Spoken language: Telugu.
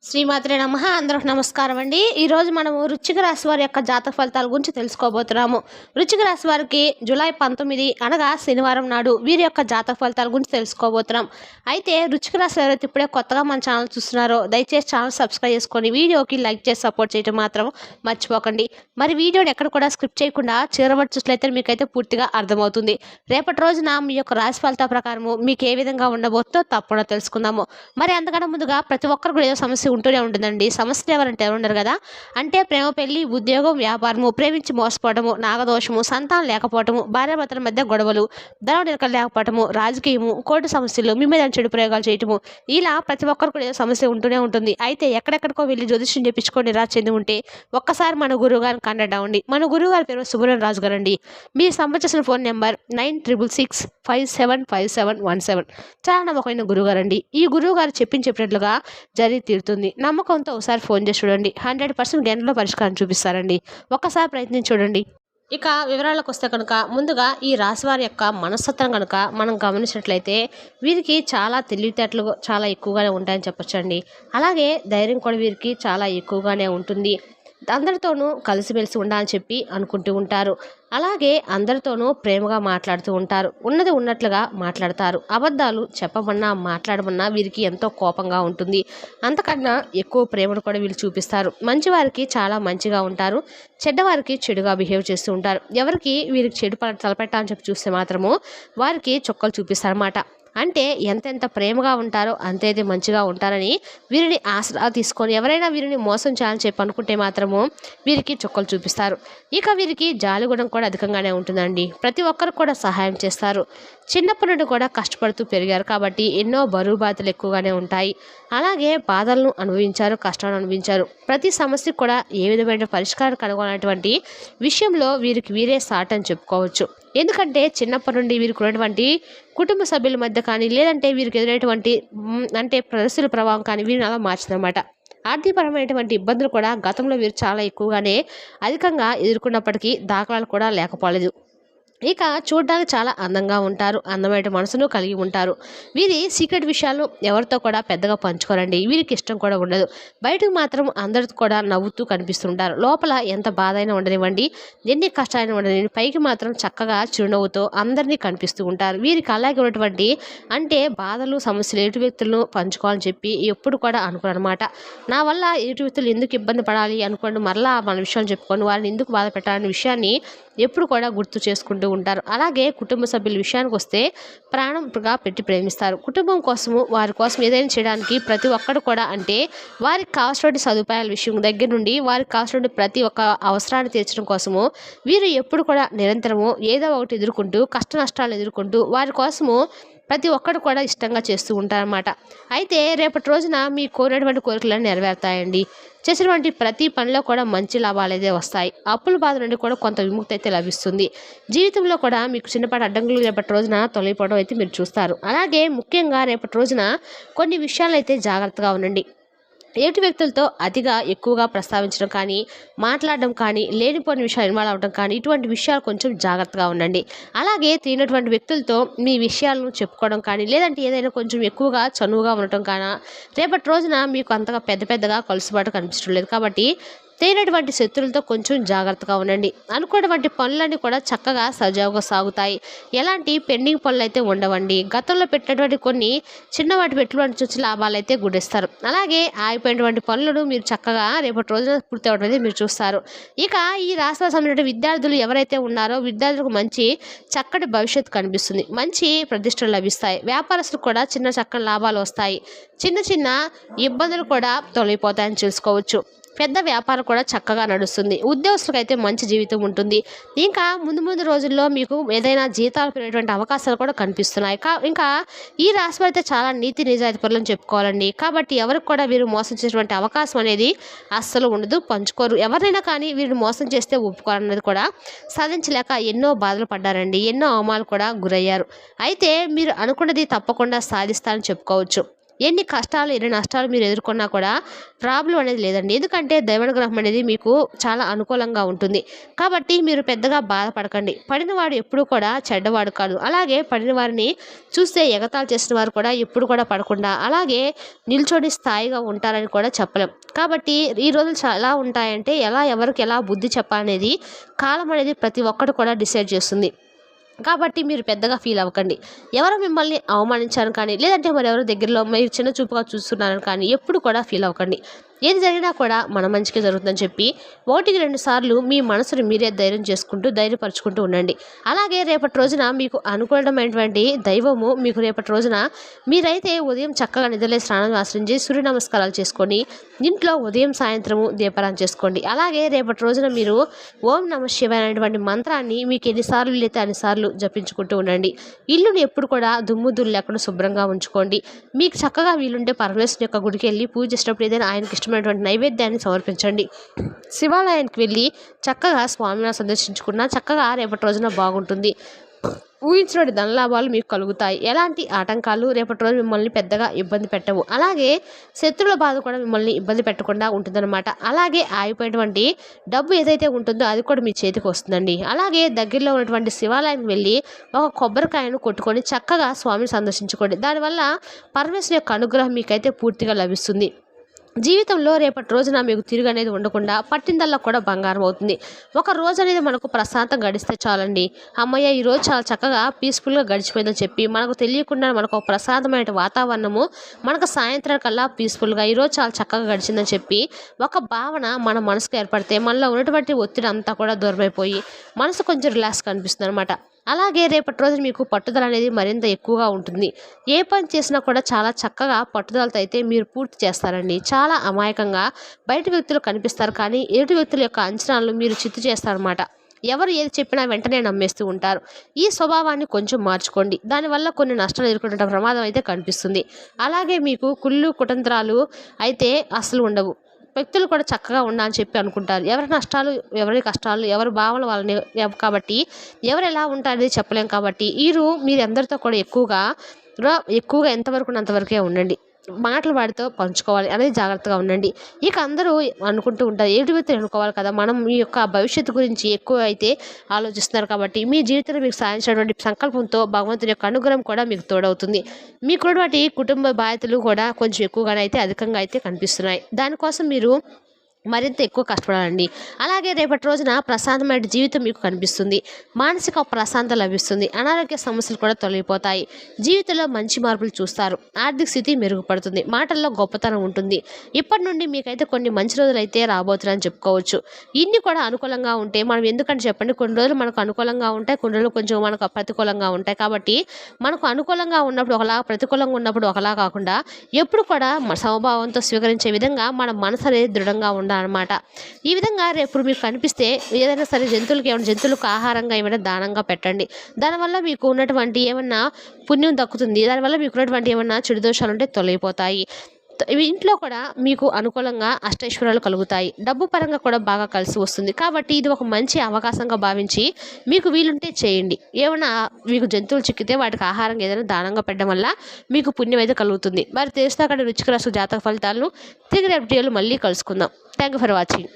శ్రీమాత్రే నమః. అందరికి నమస్కారం అండి. ఈరోజు మనము వృశ్చిక రాశి వారి యొక్క జాతక ఫలితాల గురించి తెలుసుకోబోతున్నాము. వృశ్చిక రాశి వారికి జూలై 19 అనగా శనివారం నాడు వీరి యొక్క జాతక ఫలితాల గురించి తెలుసుకోబోతున్నాం. అయితే వృశ్చిక రాశి ఎవరైతే ఇప్పుడే కొత్తగా మన ఛానల్ చూస్తున్నారో దయచేసి ఛానల్ సబ్స్క్రైబ్ చేసుకొని వీడియోకి లైక్ చేసి సపోర్ట్ చేయడం మాత్రం మర్చిపోకండి. మరి వీడియోని ఎక్కడ కూడా స్కిప్ చేయకుండా చివరి చూసినట్లయితే మీకైతే పూర్తిగా అర్థమవుతుంది. రేపటి రోజున మీ యొక్క రాశి ఫలితాల ప్రకారము మీకు ఏ విధంగా ఉండబోతుందో తప్పకుండా తెలుసుకుందాము. మరి అంతకన్నా ముందుగా ప్రతి ఒక్కరు కూడా ఏదో సమస్య ఉంటూనే ఉంటుందండి. సమస్యలు ఎవరంటే ఎవరున్నారు కదా, అంటే ప్రేమ, పెళ్లి, ఉద్యోగం, వ్యాపారము, ప్రేమించి మోసపోవటము, నాగదోషము, సంతానం లేకపోవటము, భార్యాభర్తల మధ్య గొడవలు, ధన నిరకలు లేకపోవటము, రాజకీయము, కోర్టు సమస్యలు, మీ మీద చెడు ప్రయోగాలు చేయటము, ఇలా ప్రతి ఒక్కరు కూడా ఏదో సమస్య ఉంటూనే ఉంటుంది. అయితే ఎక్కడెక్కడికో వెళ్ళి జ్యోతిష్యం చేయించుకొని నిరాశ చెంది ఉంటే ఒక్కసారి మన గురువు గారిని కండట్ అవ్వండి. మన గురువు గారి పేరు సుబ్రహ్మణ్య రాజు గారండి. మీరు సంబంధించిన ఫోన్ నెంబర్ 9666575717. చాలా నమ్మకమైన గురువు గారండి. ఈ గురువు గారు చెప్పినట్లుగా జరిగి తీరుతుంది. నమ్మకంతో ఒకసారి ఫోన్ చేసి చూడండి. 100% గంటలో పరిష్కారం చూపిస్తారండి. ఒక్కసారి ప్రయత్నించి చూడండి. ఇక వివరాలకు వస్తే కనుక ముందుగా ఈ రాశివారి యొక్క మనస్తత్వం కనుక మనం గమనించినట్లయితే వీరికి చాలా తెలివితేటలు చాలా ఎక్కువగానే ఉంటాయని చెప్పొచ్చండి. అలాగే ధైర్యం కూడా వీరికి చాలా ఎక్కువగానే ఉంటుంది. అందరితోనూ కలిసిమెలిసి ఉండాలని చెప్పి అనుకుంటూ ఉంటారు. అలాగే అందరితోనూ ప్రేమగా మాట్లాడుతూ ఉంటారు. ఉన్నది ఉన్నట్లుగా మాట్లాడతారు. అబద్ధాలు చెప్పమన్నా మాట్లాడమన్నా వీరికి ఎంతో కోపంగా ఉంటుంది. అంతకన్నా ఎక్కువ ప్రేమను కూడా వీళ్ళు చూపిస్తారు. మంచివారికి చాలా మంచిగా ఉంటారు. చెడ్డవారికి చెడుగా బిహేవ్ చేస్తూ ఉంటారు. ఎవరికి వీరికి చెడు తలపెట్టాలని చెప్పి చూస్తే మాత్రము వారికి చుక్కలు చూపిస్తారన్నమాట. అంటే ఎంతెంత ప్రేమగా ఉంటారో అంతైతే మంచిగా ఉంటారని వీరిని ఆసరా తీసుకొని ఎవరైనా వీరిని మోసం చేయాలని చెప్పి అనుకుంటే మాత్రము వీరికి చుక్కలు చూపిస్తారు. ఇక వీరికి జాలిగుణం కూడా అధికంగానే ఉంటుందండి. ప్రతి ఒక్కరు కూడా సహాయం చేస్తారు. చిన్నప్పటి నుండి కూడా కష్టపడుతూ పెరిగారు కాబట్టి ఎన్నో బరువు బాధలు ఎక్కువగానే ఉంటాయి. అలాగే బాధలను అనుభవించారు, కష్టాలను అనుభవించారు. ప్రతి సమస్యకు కూడా ఏ విధమైన పరిష్కారం కనుగొనేటువంటి విషయంలో వీరికి వీరే సాట్ అని చెప్పుకోవచ్చు. ఎందుకంటే చిన్నప్పటి నుండి వీరికి ఉన్నటువంటి కుటుంబ సభ్యుల మధ్య కానీ లేదంటే వీరికి ఎదురైనటువంటి అంటే పరిస్థితుల ప్రభావం కానీ వీరిని అలా మార్చిందన్నమాట. ఆర్థికపరమైనటువంటి ఇబ్బందులు కూడా గతంలో వీరు చాలా ఎక్కువగానే అధికంగా ఎదుర్కొన్నప్పటికీ దాఖలాలు కూడా లేకపోలేదు. ఇక చూడడానికి చాలా అందంగా ఉంటారు. అందమైన మనసును కలిగి ఉంటారు. వీరి సీక్రెట్ విషయాలు ఎవరితో కూడా పెద్దగా పంచుకోరండి. వీరికి ఇష్టం కూడా ఉండదు. బయటకు మాత్రం అందరితో కూడా నవ్వుతూ కనిపిస్తుంటారు. లోపల ఎంత బాధ అయినా ఉండనివ్వండి, ఎన్ని కష్టాలైనా ఉండనివ్వండి, పైకి మాత్రం చక్కగా చిరునవ్వుతో అందరినీ కనిపిస్తూ ఉంటారు. వీరికి అలాగే ఉన్నటువంటి అంటే బాధలు, సమస్యలు ఎటు వ్యక్తులను పంచుకోవాలని చెప్పి ఎప్పుడు కూడా అనుకోరనమాట. నా వల్ల ఎటు వ్యక్తులు ఎందుకు ఇబ్బంది పడాలి అనుకోండి, మరలా మన విషయాలు చెప్పుకొని వారిని ఎందుకు బాధ పెట్టాలనే విషయాన్ని ఎప్పుడు కూడా గుర్తు చేసుకుంటూ ఉంటారు. అలాగే కుటుంబ సభ్యుల విషయానికి వస్తే ప్రాణంగా పెట్టి ప్రేమిస్తారు. కుటుంబం కోసము వారి కోసం ఏదైనా చేయడానికి ప్రతి ఒక్కరు కూడా అంటే వారికి కావాల్సిన సదుపాయాల విషయం దగ్గర నుండి వారికి కావాల్సిన ప్రతి ఒక్క అవసరాన్ని తీర్చడం కోసము వీరు ఎప్పుడు కూడా నిరంతరము ఏదో ఒకటి ఎదుర్కొంటూ కష్ట నష్టాలను ఎదుర్కొంటూ వారి కోసము ప్రతి ఒక్కరు కూడా ఇష్టంగా చేస్తూ ఉంటారన్నమాట. అయితే రేపటి రోజున మీ కోరినటువంటి కోరికలను నెరవేరుతాయండి. చేసినటువంటి ప్రతి పనిలో కూడా మంచి లాభాలు అయితే వస్తాయి. అప్పుల బాధ నుండి కూడా కొంత విముక్తి అయితే లభిస్తుంది. జీవితంలో కూడా మీకు చిన్నపాటి అడ్డంకులు రేపటి రోజున తొలగిపోవడం అయితే మీరు చూస్తారు. అలాగే ముఖ్యంగా రేపటి రోజున కొన్ని విషయాలు అయితే జాగ్రత్తగా ఉండండి. ఎదుటి వ్యక్తులతో అతిగా ఎక్కువగా ప్రస్తావించడం కానీ మాట్లాడడం కానీ లేనిపోయిన విషయాలు ఇన్వాల్వ్ అవ్వడం కానీ ఇటువంటి విషయాలు కొంచెం జాగ్రత్తగా ఉండండి. అలాగే తిరిగినటువంటి వ్యక్తులతో మీ విషయాలను చెప్పుకోవడం కానీ లేదంటే ఏదైనా కొంచెం ఎక్కువగా చనువుగా ఉండటం కానీ రేపటి రోజున మీకు అంతగా పెద్దగా కలుసుబాటు కనిపించడం లేదు. కాబట్టి తేనటువంటి శత్రులతో కొంచెం జాగ్రత్తగా ఉండండి. అనుకున్నటువంటి పనులన్నీ కూడా చక్కగా సజావుగా సాగుతాయి. ఎలాంటి పెండింగ్ పనులు అయితే ఉండవండి. గతంలో పెట్టినటువంటి కొన్ని చిన్నవాటి పెట్టుబడి చూసి లాభాలు అయితే గుడిస్తారు. అలాగే ఆగిపోయినటువంటి పనులను మీరు చక్కగా రేపటి రోజున పూర్తి అవడం అయితే మీరు చూస్తారు. ఇక ఈ రాష్ట్ర సంబంధించిన విద్యార్థులు ఎవరైతే ఉన్నారో విద్యార్థులకు మంచి చక్కటి భవిష్యత్తు కనిపిస్తుంది. మంచి ప్రతిష్టలు లభిస్తాయి. వ్యాపారస్తులకు కూడా చక్కని లాభాలు వస్తాయి. చిన్న ఇబ్బందులు కూడా తొలగిపోతాయని తెలుసుకోవచ్చు. పెద్ద వ్యాపారం కూడా చక్కగా నడుస్తుంది. ఉద్యోగస్తులకు అయితే మంచి జీవితం ఉంటుంది. ఇంకా ముందు రోజుల్లో మీకు ఏదైనా జీతాలు పెరిగేటువంటి అవకాశాలు కూడా కనిపిస్తున్నాయి. ఇంకా ఈ రాశి అయితే చాలా నీతి నిజాయితీ పరులని చెప్పుకోవాలండి. కాబట్టి ఎవరికి కూడా వీరు మోసం చేసేటువంటి అవకాశం అనేది అస్సలు ఉండదు. పంచుకోరు. ఎవరైనా కానీ వీరిని మోసం చేస్తే ఒప్పుకోవాలన్నది కూడా సాధించలేక ఎన్నో బాధలు పడ్డారండి. ఎన్నో అవమానాలు కూడా గురయ్యారు. అయితే మీరు అనుకున్నది తప్పకుండా సాధిస్తారని చెప్పుకోవచ్చు. ఎన్ని కష్టాలు ఎన్ని నష్టాలు మీరు ఎదుర్కొన్నా కూడా ప్రాబ్లం అనేది లేదండి. ఎందుకంటే దైవానుగ్రహం అనేది మీకు చాలా అనుకూలంగా ఉంటుంది. కాబట్టి మీరు పెద్దగా బాధపడకండి. పడినవాడు ఎప్పుడూ కూడా చెడ్డవాడు కాదు. అలాగే పడిన వారిని చూస్తే ఎగతాళి చేసిన వారు కూడా ఎప్పుడు కూడా పడకుండా అలాగే నిల్చొని స్థాయిగా ఉంటారని కూడా చెప్పలేం. కాబట్టి ఈ రోజులు ఎలా ఉంటాయంటే ఎవరికి ఎలా బుద్ధి చెప్పాలనేది కాలం అనేది ప్రతి ఒక్కరు కూడా డిసైడ్ చేస్తుంది. కాబట్టి మీరు పెద్దగా ఫీల్ అవ్వకండి. ఎవరో మిమ్మల్ని అవమానించారు కానీ లేదంటే మరెవరో దగ్గరలో మీరు చిన్న చూపుగా చూస్తున్నారని కానీ ఎప్పుడు కూడా ఫీల్ అవ్వకండి. ఏది జరిగినా కూడా మన మంచిగా జరుగుతుందని చెప్పి 1-2 సార్లు మీ మనసుని మీరే ధైర్యం చేసుకుంటూ ధైర్యపరుచుకుంటూ ఉండండి. అలాగే రేపటి రోజున మీకు అనుకూలమైనటువంటి దైవము మీకు రేపటి రోజున మీరైతే ఉదయం చక్కగా నిద్రలేసి స్నానం ఆచరించి సూర్య నమస్కారాలు చేసుకొని ఇంట్లో ఉదయం సాయంత్రము దీపారాధన చేసుకోండి. అలాగే రేపటి రోజున మీరు ఓం నమః శివాయ అనేటువంటి మంత్రాన్ని మీకు ఎన్నిసార్లు వీలైతే అన్నిసార్లు జపించుకుంటూ ఉండండి. ఇల్లుని ఎప్పుడు కూడా దుమ్ము దుమ్ము లేకుండా శుభ్రంగా ఉంచుకోండి. మీకు చక్కగా వీలుంటే పరమేశ్వరుని యొక్క గుడికి వెళ్ళి పూజ చేసేటప్పుడు ఏదైనా ఆయనకి ఇష్టమైనటువంటి నైవేద్యాన్ని సమర్పించండి. శివాలయానికి వెళ్ళి చక్కగా స్వామిని సందర్శించుకున్నా చక్కగా రేపటి రోజున బాగుంటుంది. ఊహించినటువంటి ధనలాభాలు మీకు కలుగుతాయి. ఎలాంటి ఆటంకాలు రేపటి రోజు మిమ్మల్ని పెద్దగా ఇబ్బంది పెట్టవు. అలాగే శత్రువుల బాధ కూడా మిమ్మల్ని ఇబ్బంది పెట్టకుండా ఉంటుందన్నమాట. అలాగే ఆగిపోయినటువంటి డబ్బు ఏదైతే ఉంటుందో అది కూడా మీ చేతికి వస్తుందండి. అలాగే దగ్గరలో ఉన్నటువంటి శివాలయానికి వెళ్ళి ఒక కొబ్బరికాయను కొట్టుకొని చక్కగా స్వామిని సందర్శించుకోండి. దానివల్ల పరమేశ్వరుని యొక్క అనుగ్రహం మీకైతే పూర్తిగా లభిస్తుంది. జీవితంలో రేపటి రోజున మీకు తిరుగు అనేది ఉండకుండా పట్టిందల్లా కూడా బంగారం అవుతుంది. ఒక రోజు అనేది మనకు ప్రశాంతం గడిస్తే చాలండి. అమ్మయ్య ఈరోజు చాలా చక్కగా పీస్ఫుల్గా గడిచిపోయిందని చెప్పి మనకు తెలియకుండా మనకు ఒక ప్రశాంతమైన వాతావరణము మనకు సాయంత్రం కల్లా పీస్ఫుల్గా ఈరోజు చాలా చక్కగా గడిచిందని చెప్పి ఒక భావన మన మనసుకు ఏర్పడితే మనలో ఉన్నటువంటి ఒత్తిడి అంతా కూడా దూరమైపోయి మనసు కొంచెం రిలాక్స్గా అనిపిస్తుంది అనమాట. అలాగే రేపటి రోజున మీకు పట్టుదల అనేది మరింత ఎక్కువగా ఉంటుంది. ఏ పని చేసినా కూడా చాలా చక్కగా పట్టుదలతో అయితే మీరు పూర్తి చేస్తారండి. చాలా అమాయకంగా బయట వ్యక్తులు కనిపిస్తారు కానీ ఎదుటి వ్యక్తుల యొక్క అంచనాలను మీరు చిత్తు చేస్తారనమాట. ఎవరు ఏది చెప్పినా వెంటనే నమ్మేస్తూ ఉంటారు. ఈ స్వభావాన్ని కొంచెం మార్చుకోండి. దానివల్ల కొన్ని నష్టాలు ఎదుర్కొనే ప్రమాదం అయితే కనిపిస్తుంది. అలాగే మీకు కుళ్ళు కుతంత్రాలు అయితే అసలు ఉండవు. వ్యక్తులు కూడా చక్కగా ఉండాలని చెప్పి అనుకుంటారు. ఎవరి నష్టాలు ఎవరి కష్టాలు ఎవరి భావనలు వాళ్ళని కాబట్టి ఎవరు ఎలా ఉంటారనేది చెప్పలేం. కాబట్టి మీరు అందరితో కూడా ఎక్కువగా ఎంతవరకు అంతవరకే ఉండండి. మాటలు వాడితో పంచుకోవాలి అనేది జాగ్రత్తగా ఉండండి. ఇక అందరూ అనుకుంటూ ఉంటారు ఏడు వ్యక్తులు అనుకోవాలి కదా, మనం మీ యొక్క భవిష్యత్తు గురించి ఎక్కువ అయితే ఆలోచిస్తున్నారు కాబట్టి మీ జీవితంలో మీకు సాధించినటువంటి సంకల్పంతో భగవంతుని యొక్క అనుగ్రహం కూడా మీకు తోడవుతుంది. మీకున్నటువంటి కుటుంబ బాధ్యతలు కూడా కొంచెం ఎక్కువగానే అయితే అధికంగా అయితే కనిపిస్తున్నాయి. దానికోసం మీరు మరింత ఎక్కువ కష్టపడాలండి. అలాగే రేపటి రోజున ప్రశాంతమైన జీవితం మీకు కనిపిస్తుంది. మానసిక ప్రశాంతత లభిస్తుంది. అనారోగ్య సమస్యలు కూడా తొలగిపోతాయి. జీవితంలో మంచి మార్పులు చూస్తారు. ఆర్థిక స్థితి మెరుగుపడుతుంది. మాటల్లో గొప్పతనం ఉంటుంది. ఇప్పటి నుండి మీకైతే కొన్ని మంచి రోజులు అయితే రాబోతున్నాయని చెప్పుకోవచ్చు. ఇన్ని కూడా అనుకూలంగా ఉంటే మనం ఎందుకంటే చెప్పండి, కొన్ని రోజులు మనకు అనుకూలంగా ఉంటాయి, కొన్ని రోజులు కొంచెం మనకు ప్రతికూలంగా ఉంటాయి. కాబట్టి మనకు అనుకూలంగా ఉన్నప్పుడు ఒకలా, ప్రతికూలంగా ఉన్నప్పుడు ఒకలా కాకుండా ఎప్పుడు కూడా సమభావంతో స్వీకరించే విధంగా మన మనసు అనేది దృఢంగా ఉండాలి అనమాట. ఈ విధంగా రేపు మీకు కనిపిస్తే ఏదైనా సరే జంతువులకు ఆహారంగా ఏమైనా దానంగా పెట్టండి. దానివల్ల మీకు ఉన్నటువంటి ఏమన్నా పుణ్యం దక్కుతుంది. దానివల్ల మీకు ఉన్నటువంటి ఏమన్నా చెడు దోషాలు ఉంటే తొలగిపోతాయి. ఇంట్లో కూడా మీకు అనుకూలంగా అష్టైశ్వర్యాలు కలుగుతాయి. డబ్బు పరంగా కూడా బాగా కలిసి వస్తుంది. కాబట్టి ఇది ఒక మంచి అవకాశంగా భావించి మీకు వీలుంటే చేయండి. ఏమైనా మీకు జంతువులు చిక్కితే వాటికి ఆహారం ఏదైనా దానంగా పెట్టడం వల్ల మీకు పుణ్యం అయితే కలుగుతుంది. మరి తెలుస్తా అక్కడ రుచిక రాసు జాతక ఫలితాలను తిరిగి రేపు మళ్ళీ కలుసుకుందాం. Thank you for watching.